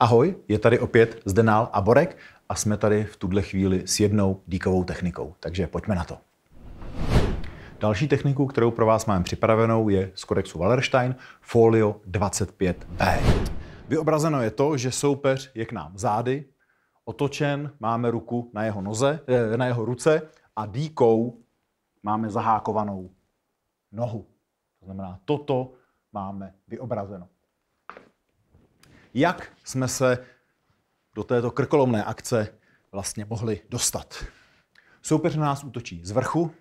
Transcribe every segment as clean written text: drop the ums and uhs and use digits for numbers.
Ahoj, je tady opět Zdenál a Borek a jsme tady v tuhle chvíli s jednou díkovou technikou, takže pojďme na to. Další techniku, kterou pro vás máme připravenou, je z kodexu Wallerstein Folio 25B. Vyobrazeno je to, že soupeř je k nám zády, otočen, máme ruku na jeho ruce a dýkou máme zahákovanou nohu. To znamená, toto máme vyobrazeno. Jak jsme se do této krkolomné akce vlastně mohli dostat? Soupeř na nás útočí z vrchu,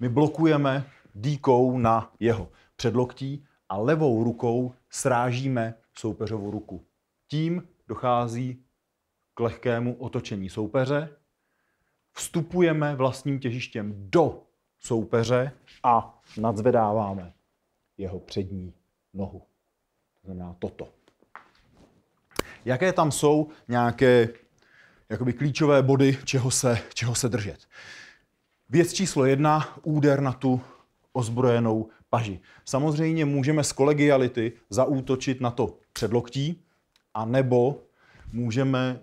my blokujeme dýkou na jeho předloktí a levou rukou srážíme soupeřovu ruku. Tím dochází k lehkému otočení soupeře, vstupujeme vlastním těžištěm do soupeře a nadzvedáváme jeho přední nohu. To znamená toto. Jaké tam jsou nějaké jakoby klíčové body, čeho se držet? Věc číslo 1, úder na tu ozbrojenou paži. Samozřejmě můžeme z kolegiality zaútočit na to předloktí, anebo můžeme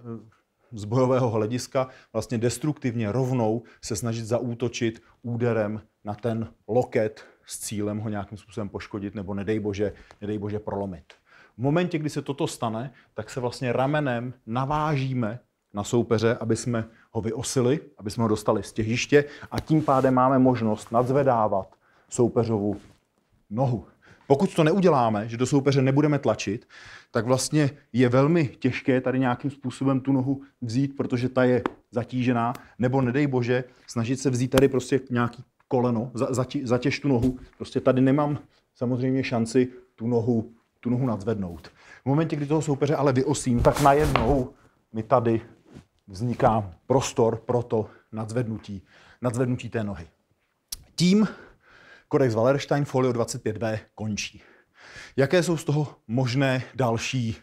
z bojového hlediska vlastně destruktivně rovnou se snažit zaútočit úderem na ten loket s cílem ho nějakým způsobem poškodit nebo nedej bože prolomit. V momentě, kdy se toto stane, tak se vlastně ramenem navážíme na soupeře, aby jsme ho vyosili, aby jsme ho dostali z těžiště a tím pádem máme možnost nadzvedávat soupeřovu nohu. Pokud to neuděláme, že do soupeře nebudeme tlačit, tak vlastně je velmi těžké tady nějakým způsobem tu nohu vzít, protože ta je zatížená, nebo nedej bože snažit se vzít tady prostě nějaký koleno, zatěž tu nohu. Prostě tady nemám samozřejmě šanci tu nohu nadzvednout. V momentě, kdy toho soupeře ale vyosím, tak najednou mi tady vzniká prostor pro to nadzvednutí té nohy. Tím kodex Wallerstein Folio 25B končí. Jaké jsou z toho možné další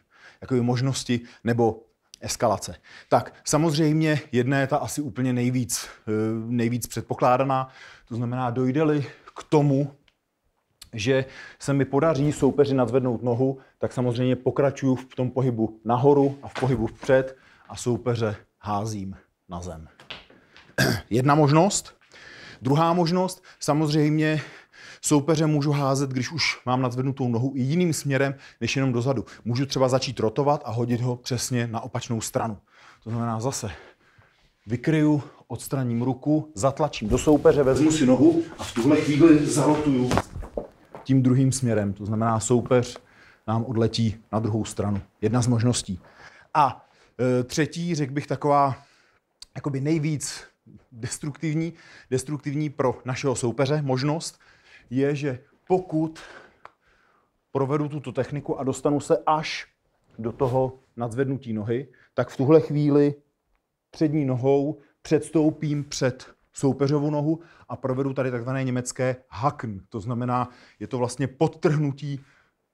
možnosti nebo eskalace? Tak samozřejmě jedna je ta asi úplně nejvíc předpokládaná, to znamená, dojde-li k tomu, že se mi podaří soupeři nadzvednout nohu, tak samozřejmě pokračuju v tom pohybu nahoru a v pohybu vpřed a soupeře házím na zem. Jedna možnost. Druhá možnost, samozřejmě soupeře můžu házet, když už mám nadzvednutou nohu, i jiným směrem, než jenom dozadu. Můžu třeba začít rotovat a hodit ho přesně na opačnou stranu. To znamená zase vykryju, odstraním ruku, zatlačím do soupeře, vezmu si nohu a v tuhle chvíli zarotuju tím druhým směrem. To znamená, soupeř nám odletí na druhou stranu. Jedna z možností. A třetí, řekl bych, taková jakoby nejvíc destruktivní pro našeho soupeře možnost je, že pokud provedu tuto techniku a dostanu se až do toho nadzvednutí nohy, tak v tuhle chvíli přední nohou předstoupím před soupeřovu nohu a provedu tady takzvané německé Haken. To znamená, je to vlastně podtrhnutí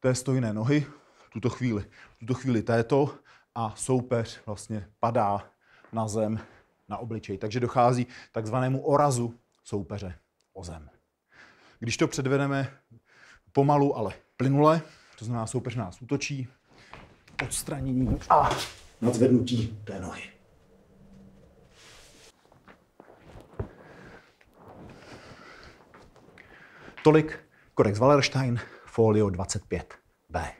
té stojné nohy, v tuto chvíli této, a soupeř vlastně padá na zem, na obličej. Takže dochází k takzvanému orazu soupeře o zem. Když to předvedeme pomalu, ale plynule, to znamená, soupeř nás útočí, odstranění a nadzvednutí té nohy. Tolik kodex Wallerstein Folio 25B.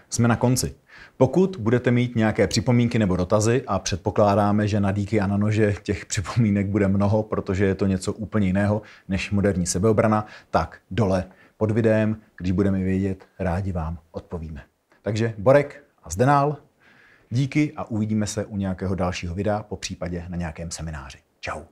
Jsme na konci. Pokud budete mít nějaké připomínky nebo dotazy, a předpokládáme, že na díky a na nože těch připomínek bude mnoho, protože je to něco úplně jiného než moderní sebeobrana, tak dole pod videem, když budeme vědět, rádi vám odpovíme. Takže Borek a Zdenál, díky a uvidíme se u nějakého dalšího videa, popřípadě na nějakém semináři. Čau.